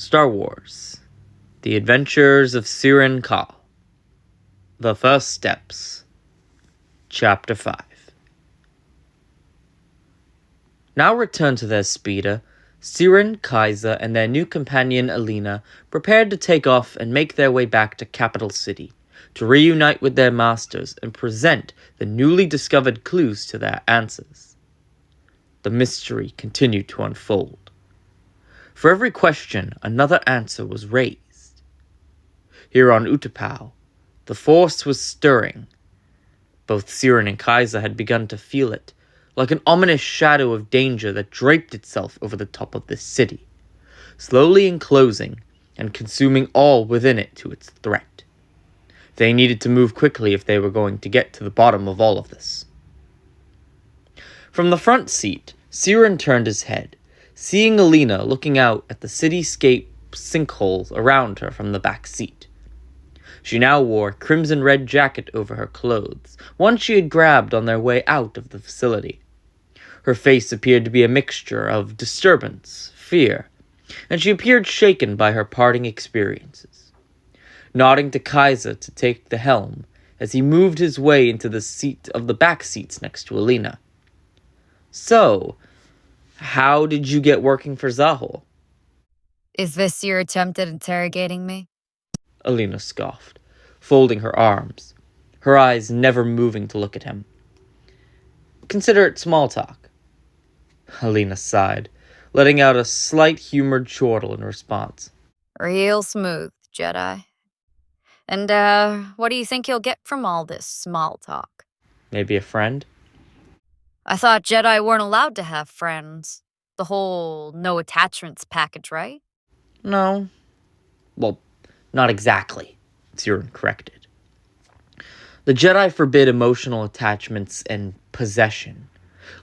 Star Wars: The Adventures of Serian Kall. The First Steps. Chapter 5. Now returned to their speeder, Serian, Kaiser, and their new companion Alina prepared to take off and make their way back to Capital City, to reunite with their masters and present the newly discovered clues to their answers. The mystery continued to unfold. For every question, another answer was raised. Here on Utapau, the force was stirring. Both Serian and Kaiser had begun to feel it, like an ominous shadow of danger that draped itself over the top of this city, slowly enclosing and consuming all within it to its threat. They needed to move quickly if they were going to get to the bottom of all of this. From the front seat, Serian turned his head, seeing Alina looking out at the cityscape sinkholes around her from the back seat. She now wore a crimson-red jacket over her clothes, one she had grabbed on their way out of the facility. Her face appeared to be a mixture of disturbance, fear, and she appeared shaken by her parting experiences. Nodding to Kaiser to take the helm, as he moved his way into the seat of the back seats next to Alina. "So, how did you get working for Zahul?" Is this your attempt at interrogating me? Alina scoffed, folding her arms, her eyes never moving to look at him. "Consider it small talk." Alina sighed, letting out a slight humored chortle in response. Real smooth, Jedi. And, what do you think you'll get from all this small talk? "Maybe a friend?" I thought Jedi weren't allowed to have friends. The whole no attachments package, right? "No. Well, not exactly," Serian corrected. "The Jedi forbid emotional attachments and possession.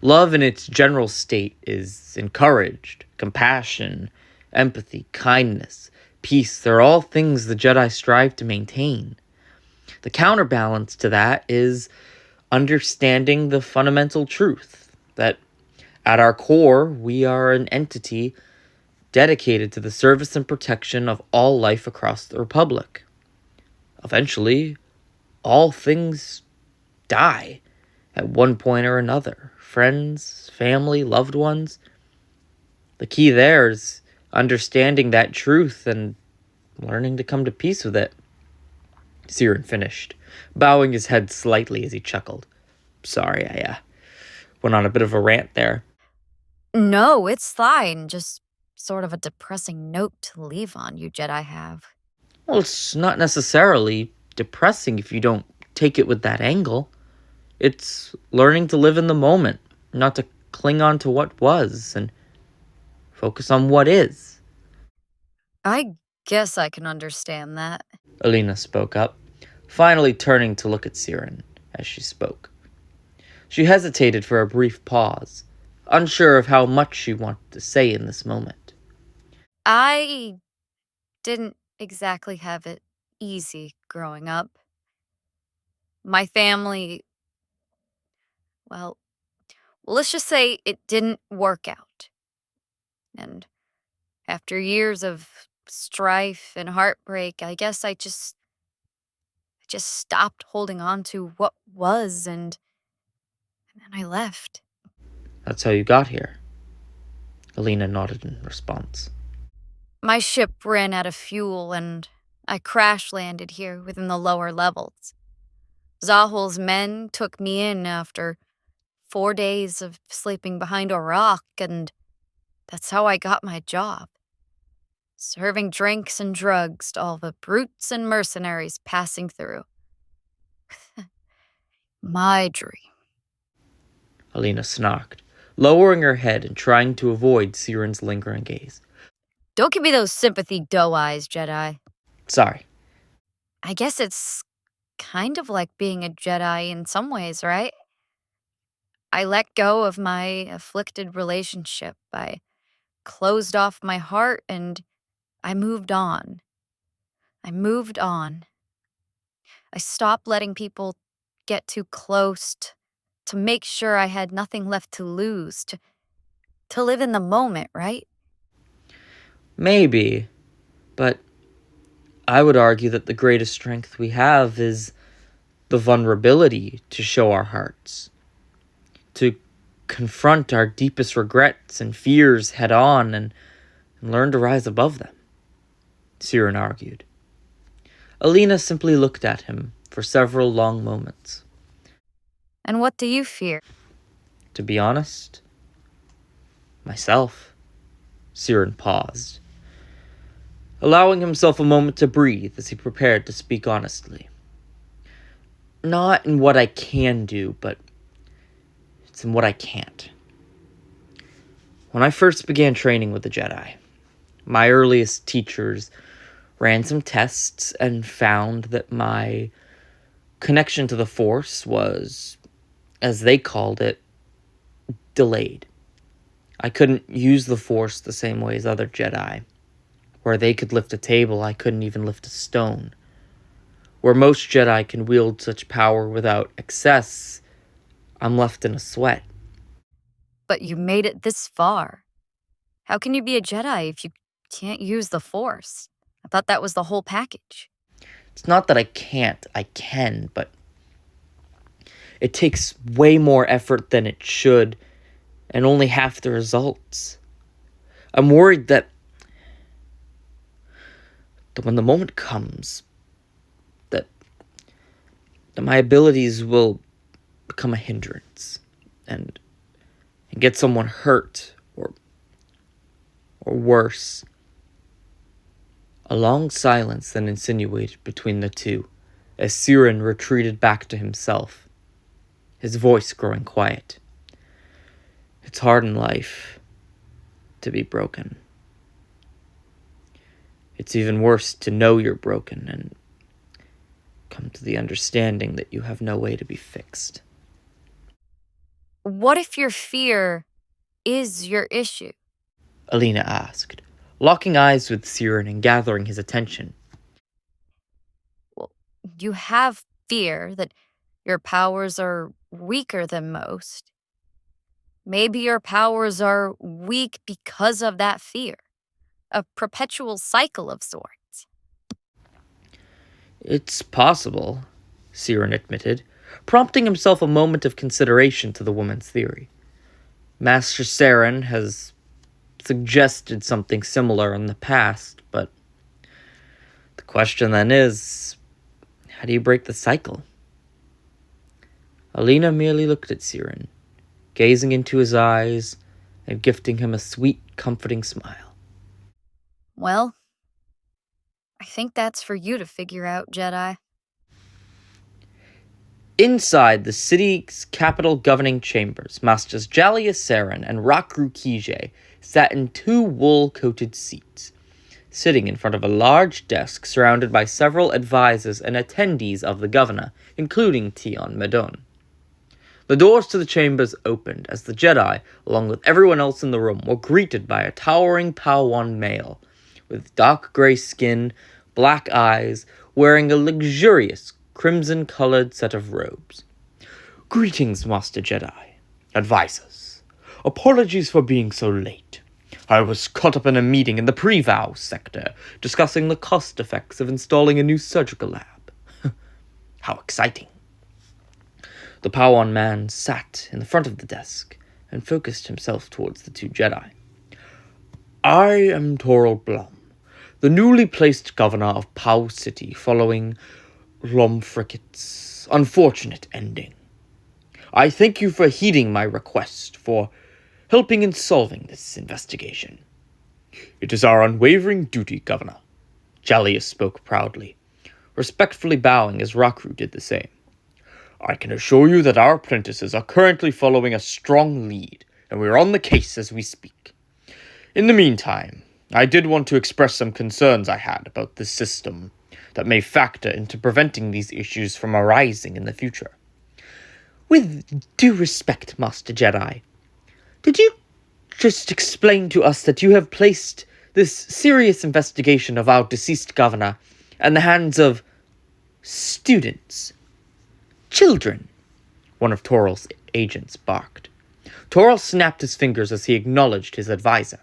Love in its general state is encouraged. Compassion, empathy, kindness, peace, they're all things the Jedi strive to maintain. The counterbalance to that is understanding the fundamental truth that at our core, we are an entity dedicated to the service and protection of all life across the Republic. Eventually, all things die at one point or another. Friends, family, loved ones. The key there is understanding that truth and learning to come to peace with it." Serian finished, bowing his head slightly as he chuckled. "Sorry, I went on a bit of a rant there." No, it's fine. Just sort of a depressing note to leave on, you Jedi have. Well, it's not necessarily depressing if you don't take it with that angle. It's learning to live in the moment, not to cling on to what was, and focus on what is. I guess I can understand that. Alina spoke up, finally turning to look at Serian as she spoke. She hesitated for a brief pause, unsure of how much she wanted to say in this moment. I didn't exactly have it easy growing up. My family, well, let's just say it didn't work out. And after years of strife and heartbreak, I guess I just stopped holding on to what was, and then I left. "That's how you got here." Alina nodded in response. My ship ran out of fuel, and I crash landed here within the lower levels. Zahul's men took me in after 4 days of sleeping behind a rock, and that's how I got my job. Serving drinks and drugs to all the brutes and mercenaries passing through. My dream. Alina snarked, lowering her head and trying to avoid Serian's lingering gaze. Don't give me those sympathy doe eyes, Jedi. "Sorry." I guess it's kind of like being a Jedi in some ways, right? I let go of my afflicted relationship. I closed off my heart and I moved on. I moved on. I stopped letting people get too close to make sure I had nothing left to lose, to live in the moment, right? "Maybe. But I would argue that the greatest strength we have is the vulnerability to show our hearts, to confront our deepest regrets and fears head on and learn to rise above them, Serian argued. Alina simply looked at him for several long moments. And what do you fear? To be honest, myself. Serian paused, allowing himself a moment to breathe as he prepared to speak honestly. Not in what I can do, but it's in what I can't. When I first began training with the Jedi, my earliest teachers ran some tests and found that my connection to the Force was, as they called it, delayed. I couldn't use the Force the same way as other Jedi. Where they could lift a table, I couldn't even lift a stone. Where most Jedi can wield such power without excess, I'm left in a sweat. But you made it this far. How can you be a Jedi if you can't use the Force? I thought that was the whole package. It's not that I can't, I can, but it takes way more effort than it should, and only half the results. I'm worried that when the moment comes, that my abilities will become a hindrance and get someone hurt or worse. A long silence then insinuated between the two as Serian retreated back to himself, his voice growing quiet. It's hard in life to be broken. It's even worse to know you're broken and come to the understanding that you have no way to be fixed. What if your fear is your issue? Alina asked, locking eyes with Serian and gathering his attention. Well, you have fear that your powers are weaker than most. Maybe your powers are weak because of that fear. A perpetual cycle of sorts. It's possible, Serian admitted, prompting himself a moment of consideration to the woman's theory. Master Serian has suggested something similar in the past, but the question then is, how do you break the cycle? Alina merely looked at Serian, gazing into his eyes and gifting him a sweet, comforting smile. Well, I think that's for you to figure out, Jedi. Inside the city's capital governing chambers, Masters Jalia Serian and Rakru Kije sat in two wool-coated seats, sitting in front of a large desk surrounded by several advisors and attendees of the governor, including Tion Medon. The doors to the chambers opened as the Jedi, along with everyone else in the room, were greeted by a towering Padawan male, with dark grey skin, black eyes, wearing a luxurious crimson-colored set of robes. Greetings, Master Jedi. Advisors. Apologies for being so late. I was caught up in a meeting in the pre-vow sector, discussing the cost effects of installing a new surgical lab. How exciting. The Padawan man sat in the front of the desk and focused himself towards the two Jedi. I am Toril Blum, the newly placed governor of Pau City following Lomfrickett's unfortunate ending. I thank you for heeding my request for helping in solving this investigation. It is our unwavering duty, Governor. Jalia spoke proudly, respectfully bowing as Rakru did the same. I can assure you that our apprentices are currently following a strong lead, and we are on the case as we speak. In the meantime, I did want to express some concerns I had about this system that may factor into preventing these issues from arising in the future. With due respect, Master Jedi, did you just explain to us that you have placed this serious investigation of our deceased governor in the hands of students? Children, one of Toril's agents barked. Toril snapped his fingers as he acknowledged his advisor.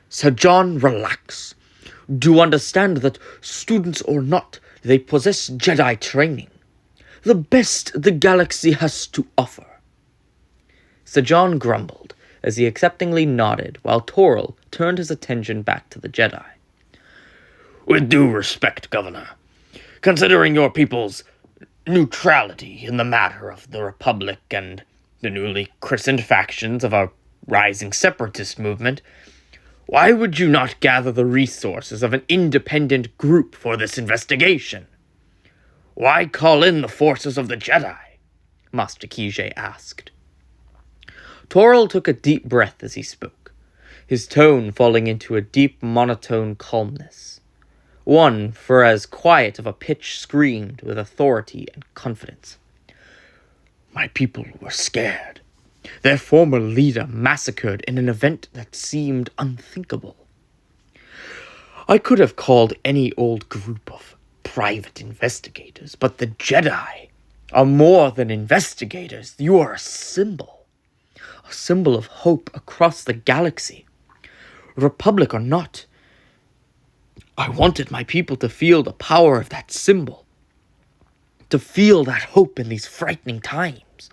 Sir John, relax. Do understand that, students or not, they possess Jedi training, the best the galaxy has to offer. Sir John grumbled as he acceptingly nodded while Toril turned his attention back to the Jedi. With due respect, Governor, considering your people's neutrality in the matter of the Republic and the newly christened factions of our rising separatist movement, why would you not gather the resources of an independent group for this investigation? Why call in the forces of the Jedi? Master Kijé asked. Toril took a deep breath as he spoke, his tone falling into a deep monotone calmness, one for as quiet of a pitch screamed with authority and confidence. My people were scared. Their former leader massacred in an event that seemed unthinkable. I could have called any old group of private investigators, but the Jedi are more than investigators. You are a symbol of hope across the galaxy. Republic or not, I wanted my people to feel the power of that symbol, to feel that hope in these frightening times.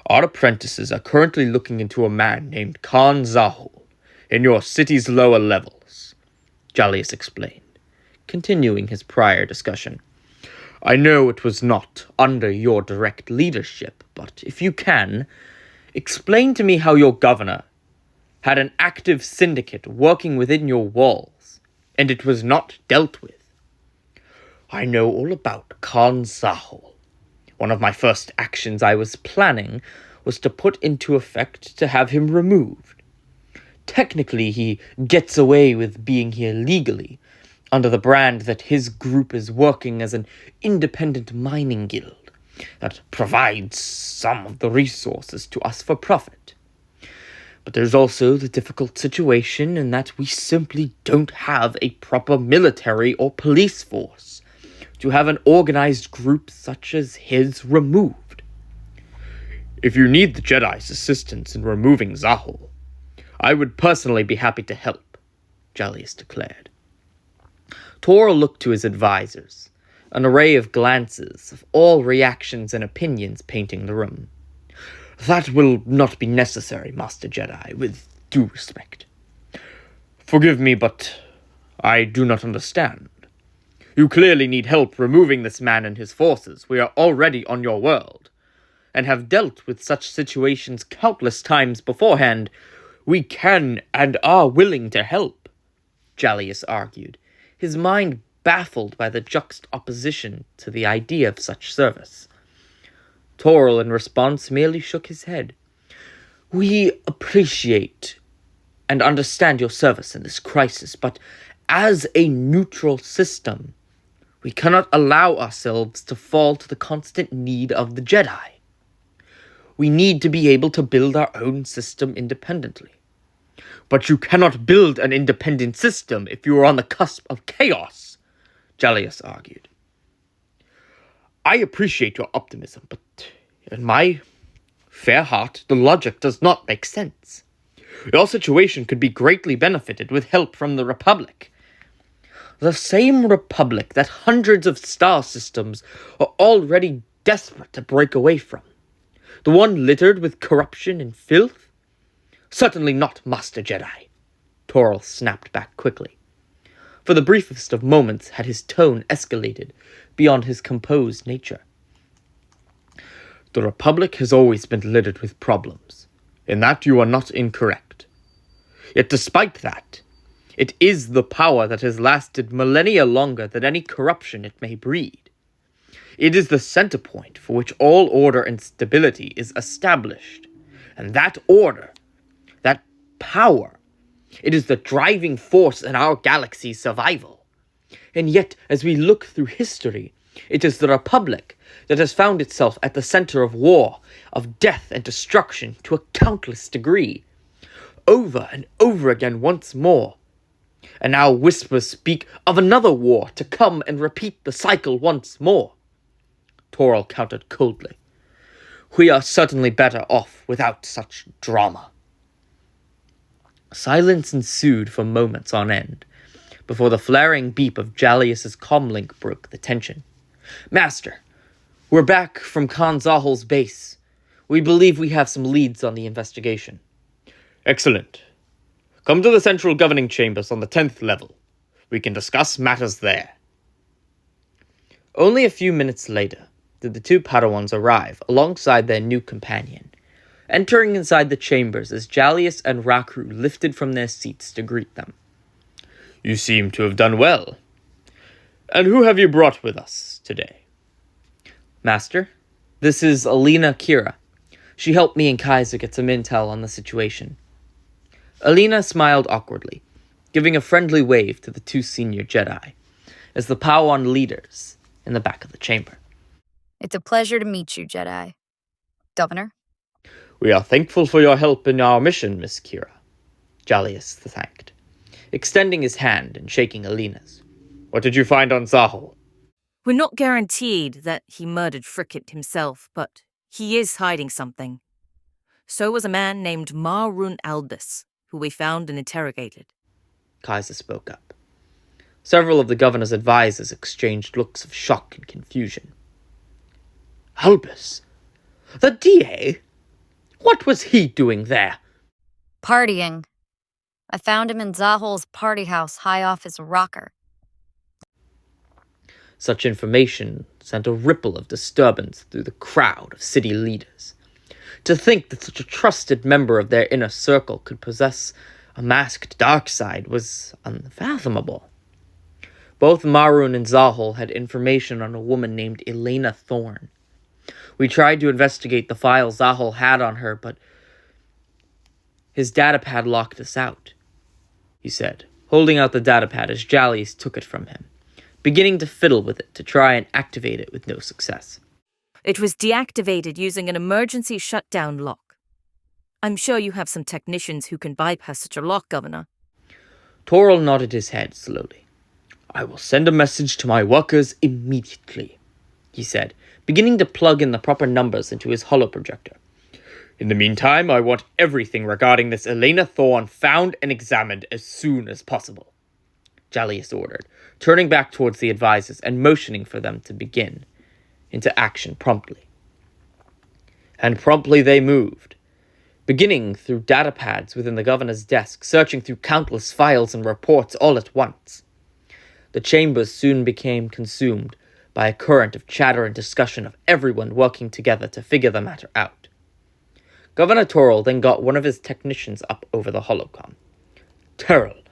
Our apprentices are currently looking into a man named Khan Zahul in your city's lower levels, Jalius explained, continuing his prior discussion. I know it was not under your direct leadership, but if you can, explain to me how your governor had an active syndicate working within your walls, and it was not dealt with. I know all about Khan Zahul. One of my first actions I was planning was to put into effect to have him removed. Technically, he gets away with being here legally, under the brand that his group is working as an independent mining guild that provides some of the resources to us for profit. But there's also the difficult situation in that we simply don't have a proper military or police force to have an organized group such as his removed. If you need the Jedi's assistance in removing Zahul, I would personally be happy to help, Jalius declared. Toril looked to his advisors, an array of glances of all reactions and opinions painting the room. That will not be necessary, Master Jedi, with due respect. Forgive me, but I do not understand. You clearly need help removing this man and his forces. We are already on your world, and have dealt with such situations countless times beforehand. We can and are willing to help, Jalius argued, his mind baffled by the juxtaposition to the idea of such service. Toril, in response, merely shook his head. We appreciate and understand your service in this crisis, but as a neutral system, we cannot allow ourselves to fall to the constant need of the Jedi. We need to be able to build our own system independently. But you cannot build an independent system if you are on the cusp of chaos, Jalius argued. I appreciate your optimism, but in my fair heart, the logic does not make sense. Your situation could be greatly benefited with help from the Republic. The same Republic that hundreds of star systems are already desperate to break away from. The one littered with corruption and filth? Certainly not, Master Jedi, Toril snapped back quickly. For the briefest of moments had his tone escalated beyond his composed nature. The Republic has always been littered with problems. In that you are not incorrect. Yet despite that, it is the power that has lasted millennia longer than any corruption it may breed. It is the center point for which all order and stability is established. And that order, that power, it is the driving force in our galaxy's survival. And yet, as we look through history, it is the Republic that has found itself at the center of war, of death and destruction to a countless degree. Over and over again once more. And now whispers speak of another war to come and repeat the cycle once more. Toril countered coldly. We are certainly better off without such drama. Silence ensued for moments on end, before the flaring beep of Jalius's comlink broke the tension. "Master, we're back from Khan Zahal's base. We believe we have some leads on the investigation." "Excellent. Come to the central governing chambers on the 10th level. We can discuss matters there." Only a few minutes later did the two Padawans arrive alongside their new companion, entering inside the chambers as Jalius and Rakru lifted from their seats to greet them. "You seem to have done well. And who have you brought with us today?" "Master, this is Alina Kira. She helped me and Kaiser get some intel on the situation." Alina smiled awkwardly, giving a friendly wave to the two senior Jedi, as the Padawan leaders in the back of the chamber. It's a pleasure to meet you, Jedi. Governor? "We are thankful for your help in our mission, Miss Kira," Jalius thanked, extending his hand and shaking Alina's. "What did you find on Zahal?" "We're not guaranteed that he murdered Frickett himself, but he is hiding something. So was a man named Marun Aldous, who we found and interrogated." Kaiser spoke up. Several of the governor's advisors exchanged looks of shock and confusion. "Albus? The DA? What was he doing there?" Partying. I found him in Zahol's party house high off his rocker. Such information sent a ripple of disturbance through the crowd of city leaders. To think that such a trusted member of their inner circle could possess a masked dark side was unfathomable. Both Marun and Zahal had information on a woman named Elena Thorne. We tried to investigate the files Zahal had on her, but his datapad locked us out, he said, holding out the datapad as Jalius took it from him, beginning to fiddle with it to try and activate it with no success. "It was deactivated using an emergency shutdown lock. I'm sure you have some technicians who can bypass such a lock, Governor." Toril nodded his head slowly. "I will send a message to my workers immediately," he said, beginning to plug in the proper numbers into his holoprojector. "In the meantime, I want everything regarding this Elena Thorne found and examined as soon as possible," Jalius ordered, turning back towards the advisors and motioning for them to begin into action promptly. And promptly they moved, beginning through datapads within the governor's desk, searching through countless files and reports all at once. The chambers soon became consumed by a current of chatter and discussion of everyone working together to figure the matter out. Governor Toril then got one of his technicians up over the holocom. "Terrell,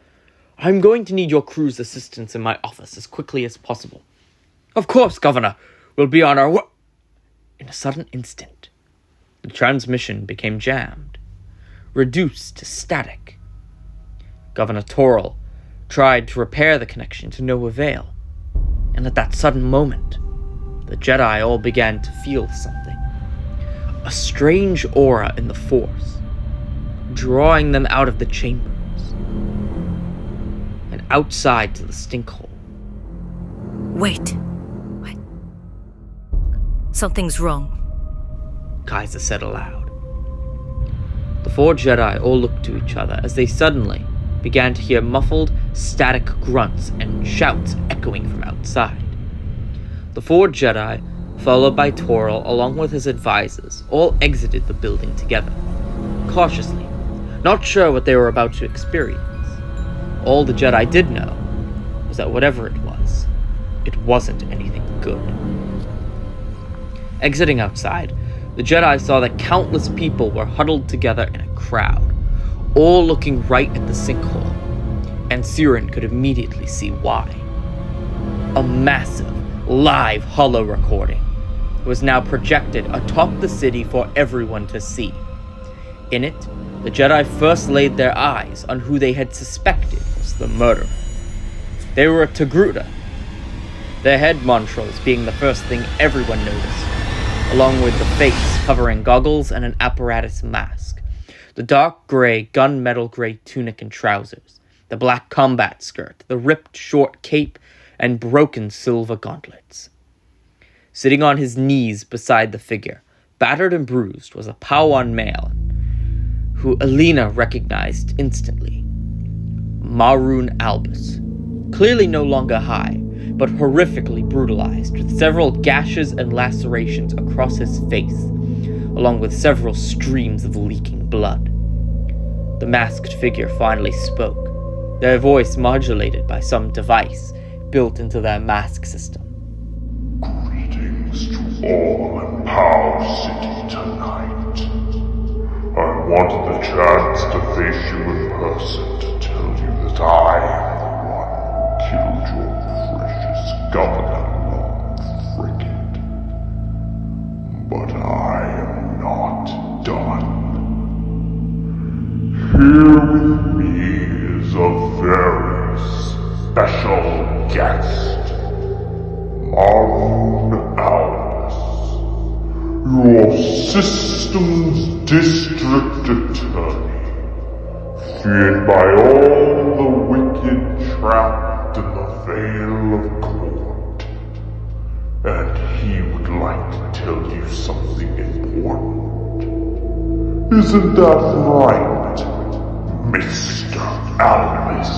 I'm going to need your crew's assistance in my office as quickly as possible." "Of course, Governor. We'll be on our way." In a sudden instant, the transmission became jammed, reduced to static. Governor Toril tried to repair the connection to no avail, and at that sudden moment, the Jedi all began to feel something. A strange aura in the Force, drawing them out of the chambers and outside to the stinkhole. Wait. Something's wrong," Kaiser said aloud. The four Jedi all looked to each other as they suddenly began to hear muffled, static grunts and shouts echoing from outside. The four Jedi, followed by Toril along with his advisors, all exited the building together, cautiously, not sure what they were about to experience. All the Jedi did know was that whatever it wasn't anything good. Exiting outside, the Jedi saw that countless people were huddled together in a crowd, all looking right at the sinkhole, and Serian could immediately see why. A massive, live holo recording was now projected atop the city for everyone to see. In it, the Jedi first laid their eyes on who they had suspected was the murderer. They were a Togruta, their head montrals being the first thing everyone noticed, along with the face covering goggles and an apparatus mask, the dark gray, gunmetal gray tunic and trousers, the black combat skirt, the ripped short cape, and broken silver gauntlets. Sitting on his knees beside the figure, battered and bruised, was a Padawan male, who Alina recognized instantly. Marun Albus, clearly no longer high, but horrifically brutalized, with several gashes and lacerations across his face, along with several streams of leaking blood. The masked figure finally spoke, their voice modulated by some device built into their mask system. Greetings to all in Kall City tonight. I wanted the chance to face you in person to tell you that I am the one who killed your precious Governor Long Frigate. But I am not done. Here with me is a very special guest, Maroon Albus, your system's district attorney, feared by all the wicked trapped in the Vale of Court. And he would like to tell you something important. Isn't that right, Mr. Albus?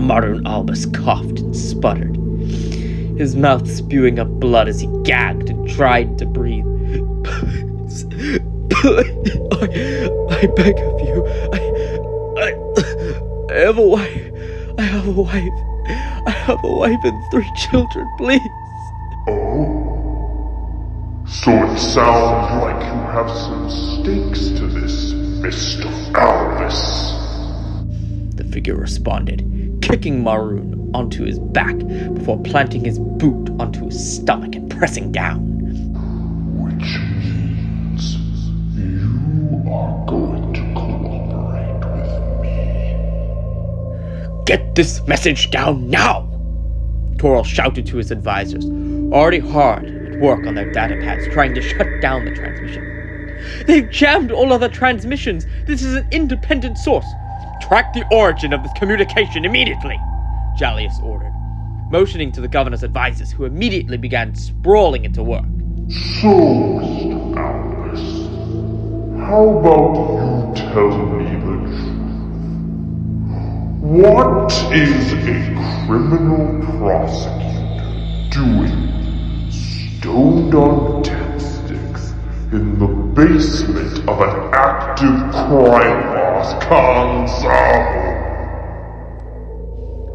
Maroon Albus coughed and sputtered, his mouth spewing up blood as he gagged and tried to breathe. I beg of you, I have a wife. I have a wife and 3 children, please. Oh? So it sounds like you have some stakes to this, Mr. Albus. The figure responded, kicking Maroon onto his back before planting his boot onto his stomach and pressing down. Which means you are going to cooperate with me. Get this message down now! Toril shouted to his advisors, already hard at work on their datapads trying to shut down the transmission. They've jammed all other transmissions. This is an independent source. Track the origin of this communication immediately, Jallius ordered, motioning to the governor's advisors, who immediately began sprawling into work. So, Mr. Albus, how about you tell me the truth? What is a criminal prosecutor doing stoned on death sticks in the basement of an active crime boss, Kall?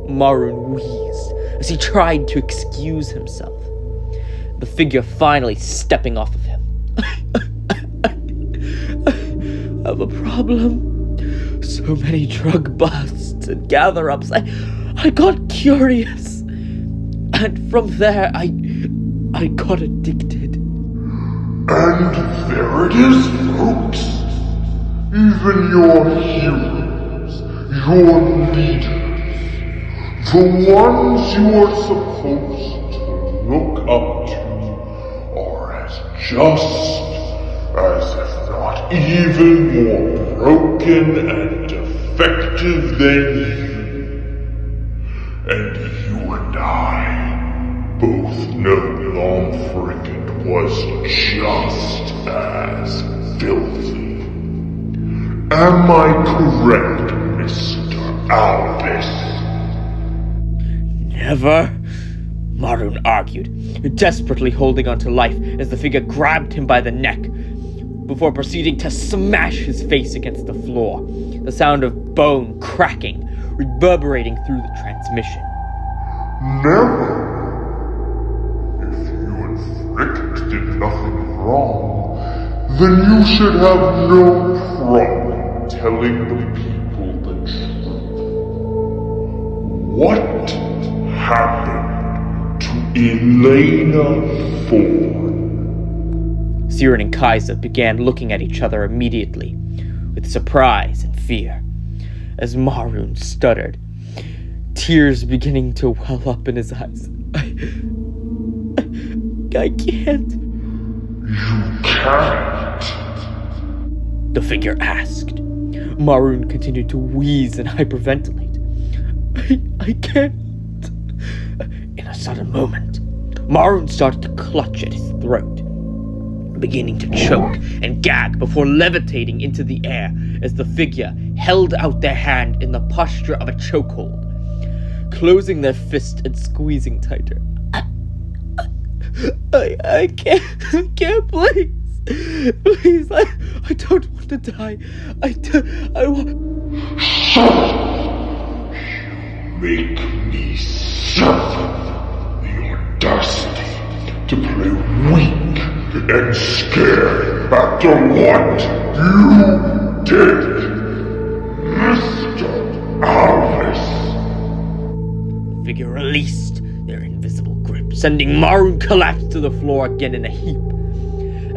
Maroon wheezed as he tried to excuse himself, the figure finally stepping off of him. I have a problem. So many drug busts and gather-ups. I got curious. And from there, I got addicted. And there it is, folks. Even your heroes, your leaders, the ones you are supposed to look up to, are as just, as if not even more broken and defective than you. And you and I both know Lomfrickin was just as filthy. Am I correct, Mr. Albus? Never, Maroon argued, desperately holding on to life as the figure grabbed him by the neck, before proceeding to smash his face against the floor, the sound of bone cracking reverberating through the transmission. Never. If you and Frick did nothing wrong, then you should have no problem telling the people the truth. What happened to Elena Ford? Serian and Kaiser began looking at each other immediately, with surprise and fear, as Maroon stuttered, tears beginning to well up in his eyes. I can't. You can't? The figure asked. Maroon continued to wheeze and hyperventilate. I can't. In a sudden moment, Maroon started to clutch at his throat, beginning to choke and gag before levitating into the air as the figure held out their hand in the posture of a chokehold, closing their fist and squeezing tighter. I can't, please. Please, I don't want to die. I want... Make me suffer the audacity to play weak and scared after what you did, Mr. Alvis. The figure released their invisible grip, sending Maroon collapse to the floor again in a heap,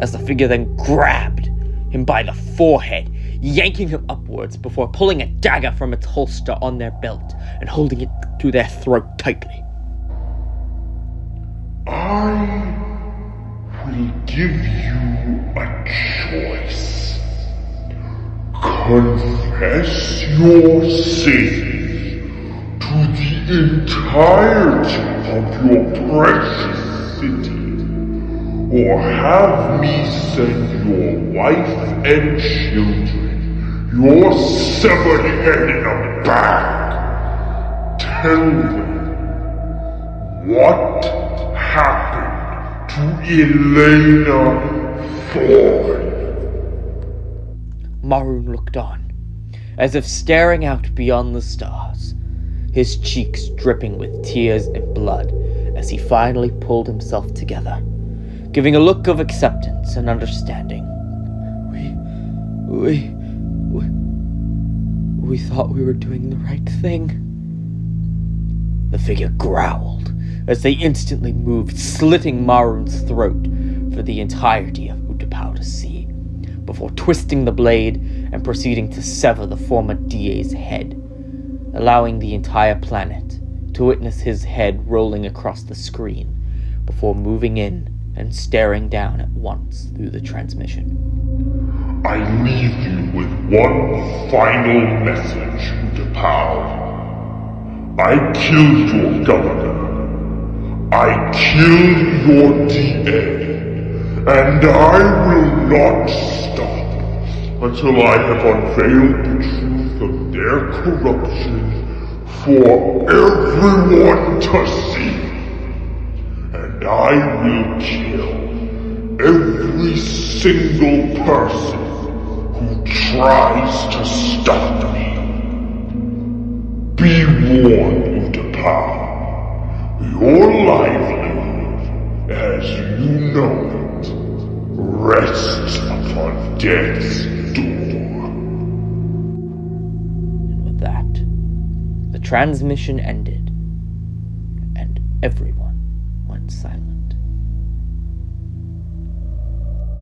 as the figure then grabbed him by the forehead, yanking him upwards before pulling a dagger from its holster on their belt and holding it to their throat tightly. I will give you a choice. Confess your sins to the entirety of your precious city, or have me send your wife and children your severed head in a bag. Tell them what happened to Elena Ford. Maroon looked on, as if staring out beyond the stars, his cheeks dripping with tears and blood as he finally pulled himself together, giving a look of acceptance and understanding. We thought we were doing the right thing. The figure growled as they instantly moved, slitting Maroon's throat for the entirety of Utapau to see, before twisting the blade and proceeding to sever the former DA's head, allowing the entire planet to witness his head rolling across the screen before moving in and staring down at once through the transmission. I leave you with one final message, Utapau. I killed your governor. I killed your DA. And I will not stop until I have unveiled the truth of their corruption for everyone to see. And I will kill every single person who tries to stop me. Be warned, Utapau. Your livelihood, as you know it, rests upon death's door. And with that, the transmission ended, and everyone went silent.